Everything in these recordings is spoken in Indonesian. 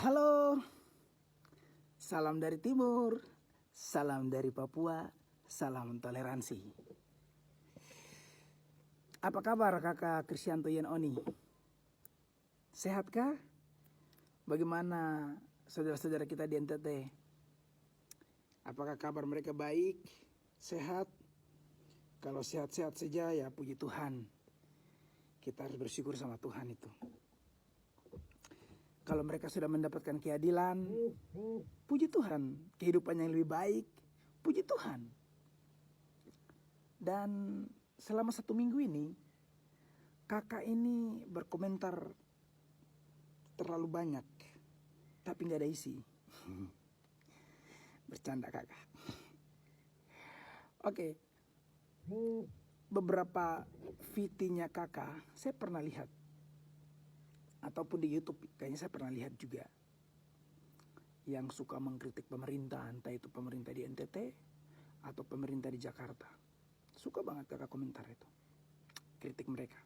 Halo, salam dari timur, salam dari Papua, salam toleransi. Apa kabar kakak Krisyanto Yen Oni? Sehatkah? Bagaimana saudara-saudara kita di NTT? Apakah kabar mereka baik, sehat? Kalau sehat-sehat saja ya puji Tuhan. Kita harus bersyukur sama Tuhan itu. Kalau mereka sudah mendapatkan keadilan, puji Tuhan. Kehidupan yang lebih baik, puji Tuhan. Dan selama 1 minggu ini, kakak ini berkomentar terlalu banyak, tapi gak ada isi. Bercanda kakak. Oke. Beberapa VT-nya kakak, saya pernah lihat. Ataupun di YouTube, kayaknya saya pernah lihat juga. Yang suka mengkritik pemerintah, entah itu pemerintah di NTT atau pemerintah di Jakarta. Suka banget kakak komentar itu, kritik mereka.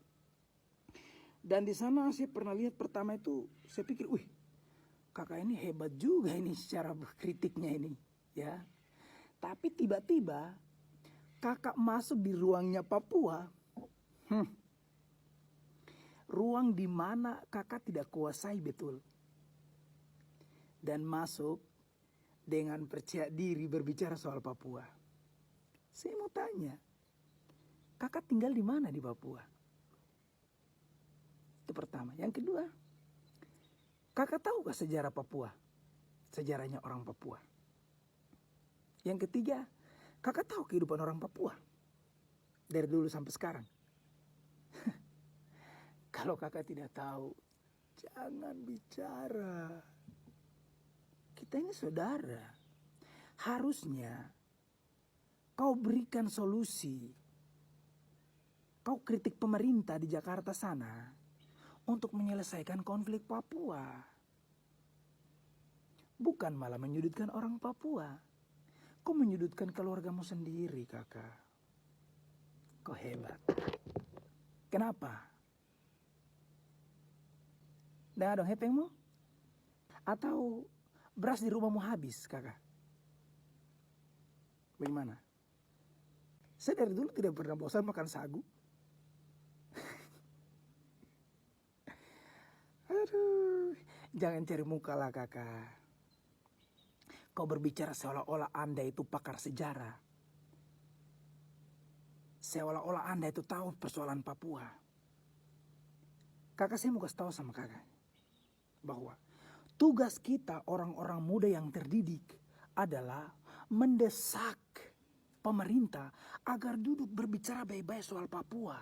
Dan di sana saya pernah lihat pertama itu, saya pikir, wih, kakak ini hebat juga ini secara kritiknya ini, ya. Tapi tiba-tiba kakak masuk di ruangnya Papua, ruang di mana kakak tidak kuasai betul. Dan masuk dengan percaya diri berbicara soal Papua. Saya mau tanya, kakak tinggal di mana di Papua? Itu pertama. Yang kedua, kakak tahu gak sejarah Papua? Sejarahnya orang Papua. Yang ketiga, kakak tahu kehidupan orang Papua? Dari dulu sampai sekarang. Kalau kakak tidak tahu, jangan bicara. Kita ini saudara. Harusnya kau berikan solusi. Kau kritik pemerintah di Jakarta sana untuk menyelesaikan konflik Papua. Bukan malah menyudutkan orang Papua. Kau menyudutkan keluargamu sendiri, kakak. Kau hebat. Kenapa? Dah dong hepengmu? Atau beras di rumahmu habis, kakak? Bagaimana? Saya dari dulu tidak pernah bosan makan sagu. Aduh, jangan cari muka lah kakak. Kau berbicara seolah-olah Anda itu pakar sejarah. Seolah-olah Anda itu tahu persoalan Papua. Kakak, saya mau kasih tahu sama kakak bahwa tugas kita orang-orang muda yang terdidik adalah mendesak pemerintah agar duduk berbicara baik-baik soal Papua.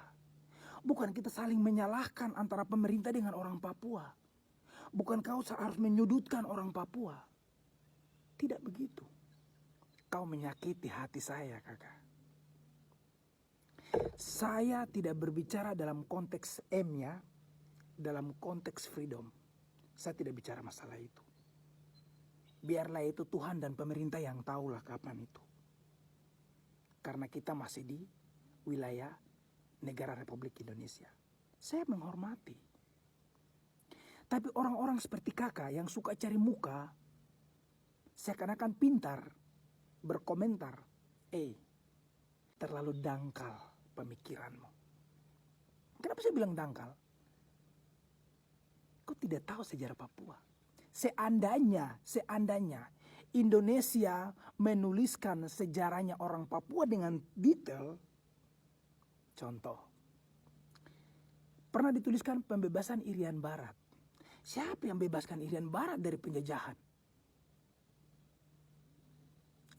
Bukan kita saling menyalahkan antara pemerintah dengan orang Papua. Bukan kau harus menyudutkan orang Papua. Tidak begitu. Kau menyakiti hati saya, kakak. Saya tidak berbicara dalam konteks M-nya, dalam konteks freedom. Saya tidak bicara masalah itu. Biarlah itu Tuhan dan pemerintah yang tahulah kapan itu. Karena kita masih di wilayah negara Republik Indonesia. Saya menghormati. Tapi orang-orang seperti kakak yang suka cari muka, seakan-akan pintar berkomentar, terlalu dangkal pemikiranmu. Kenapa saya bilang dangkal? Kau tidak tahu sejarah Papua. Seandainya Indonesia menuliskan sejarahnya orang Papua dengan detail, contoh, pernah dituliskan pembebasan Irian Barat. Siapa yang bebaskan Irian Barat dari penjajahan?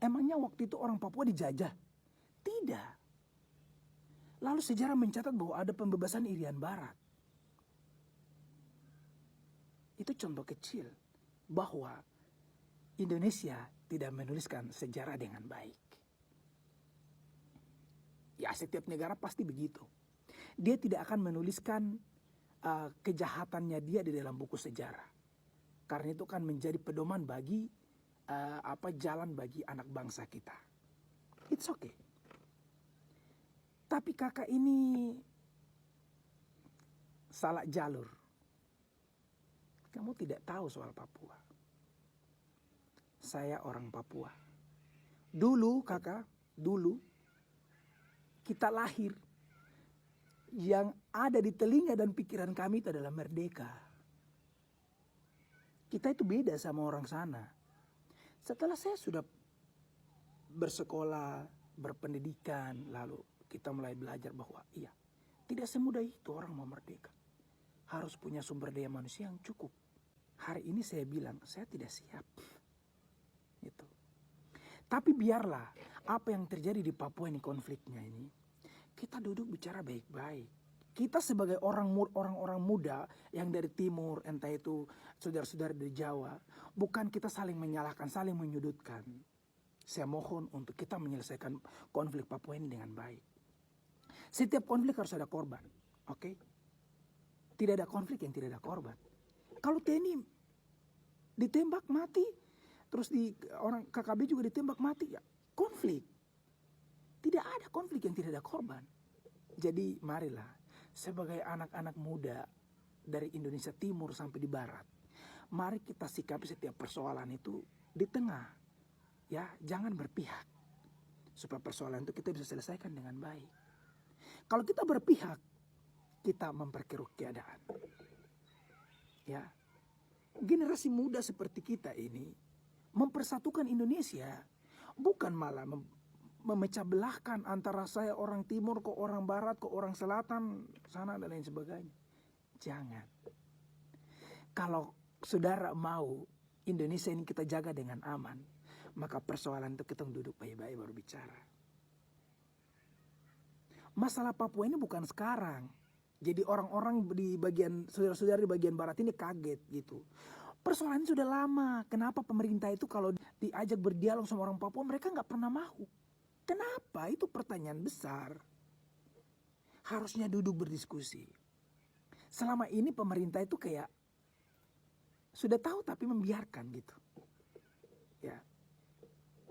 Emangnya waktu itu orang Papua dijajah? Tidak. Lalu sejarah mencatat bahwa ada pembebasan Irian Barat. Itu contoh kecil bahwa Indonesia tidak menuliskan sejarah dengan baik. Ya, setiap negara pasti begitu. Dia tidak akan menuliskan kejahatannya dia di dalam buku sejarah. Karena itu kan menjadi pedoman bagi jalan bagi anak bangsa kita. It's okay. Tapi kakak ini salah jalur. Kamu tidak tahu soal Papua. Saya orang Papua. Dulu kakak, dulu kita lahir. Yang ada di telinga dan pikiran kami itu adalah merdeka. Kita itu beda sama orang sana. Setelah saya sudah bersekolah, berpendidikan, lalu kita mulai belajar bahwa iya, tidak semudah itu orang mau merdeka. Harus punya sumber daya manusia yang cukup. Hari ini saya bilang, saya tidak siap. Gitu. Tapi biarlah apa yang terjadi di Papua ini, konfliknya ini, kita duduk bicara baik-baik. Kita sebagai orang-orang muda yang dari timur, entah itu saudara-saudara dari Jawa, bukan kita saling menyalahkan, saling menyudutkan. Saya mohon untuk kita menyelesaikan konflik Papua ini dengan baik. Setiap konflik harus ada korban, oke? Tidak ada konflik yang tidak ada korban. Kalau TNI ditembak mati, terus orang KKB juga ditembak mati, ya konflik. Tidak ada konflik yang tidak ada korban. Jadi marilah sebagai anak-anak muda dari Indonesia Timur sampai di Barat, mari kita sikapi setiap persoalan itu di tengah. Ya, jangan berpihak. Supaya persoalan itu kita bisa selesaikan dengan baik. Kalau kita berpihak, kita memperkeruh keadaan. Ya, generasi muda seperti kita ini mempersatukan Indonesia, bukan malah memecah belahkan antara saya orang timur ke orang barat ke orang selatan sana dan lain sebagainya. Jangan. Kalau saudara mau Indonesia ini kita jaga dengan aman, maka persoalan itu kita duduk baik-baik baru bicara. Masalah Papua ini bukan sekarang. Jadi orang-orang di bagian saudara-saudara di bagian barat ini kaget gitu. Persoalan sudah lama. Kenapa pemerintah itu kalau diajak berdialog sama orang Papua mereka nggak pernah mau? Kenapa? Itu pertanyaan besar. Harusnya duduk berdiskusi. Selama ini pemerintah itu kayak sudah tahu tapi membiarkan gitu. Ya.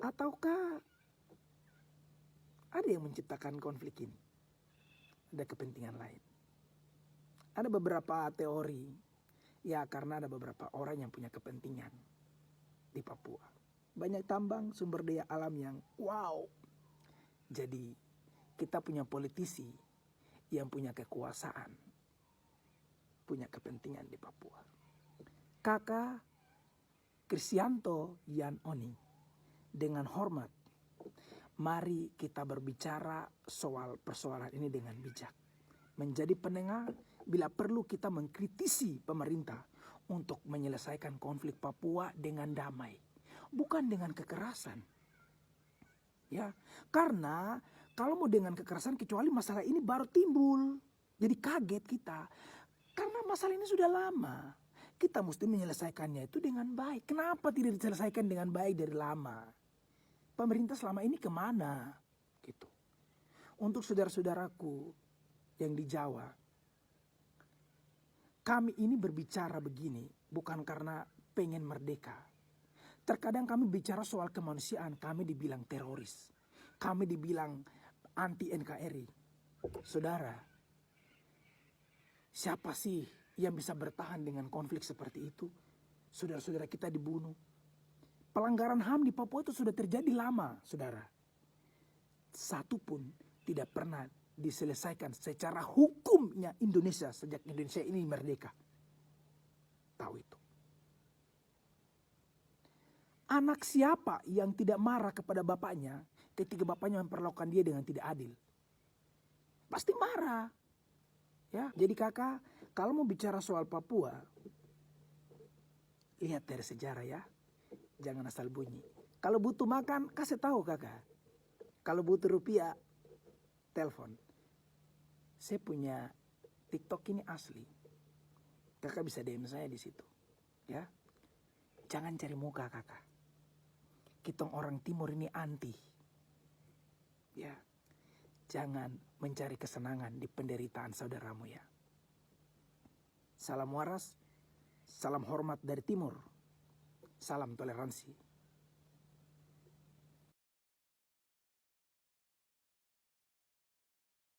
Ataukah ada yang menciptakan konflik ini? Ada kepentingan lain. Ada beberapa teori. Ya, karena ada beberapa orang yang punya kepentingan di Papua. Banyak tambang, sumber daya alam yang wow. Jadi kita punya politisi yang punya kekuasaan, punya kepentingan di Papua. Kakak Kristianto Yan Oni, dengan hormat, mari kita berbicara soal persoalan ini dengan bijak. Menjadi penengah, bila perlu kita mengkritisi pemerintah untuk menyelesaikan konflik Papua dengan damai, bukan dengan kekerasan. Ya, karena kalau mau dengan kekerasan kecuali masalah ini baru timbul. Jadi kaget kita. Karena masalah ini sudah lama. Kita mesti menyelesaikannya itu dengan baik. Kenapa tidak diselesaikan dengan baik dari lama? Pemerintah selama ini kemana? Gitu. Untuk saudara-saudaraku yang di Jawa, kami ini berbicara begini bukan karena pengen merdeka. Terkadang kami bicara soal kemanusiaan, kami dibilang teroris. Kami dibilang anti NKRI. Saudara, siapa sih yang bisa bertahan dengan konflik seperti itu? Saudara-saudara kita dibunuh. Pelanggaran HAM di Papua itu sudah terjadi lama, saudara. Satu pun tidak pernah diselesaikan secara hukumnya Indonesia sejak Indonesia ini merdeka. Tahu itu. Anak siapa yang tidak marah kepada bapaknya ketika bapaknya memperlakukan dia dengan tidak adil? Pasti marah. Ya, jadi kakak, kalau mau bicara soal Papua, lihat dari sejarah ya. Jangan asal bunyi. Kalau butuh makan, kasih tahu kakak. Kalau butuh rupiah, telepon. Saya punya TikTok ini asli. Kakak bisa DM saya di situ. Ya. Jangan cari muka kakak. Kita orang timur ini anti. Ya. Jangan mencari kesenangan di penderitaan saudaramu ya. Salam waras, salam hormat dari timur. Salam toleransi.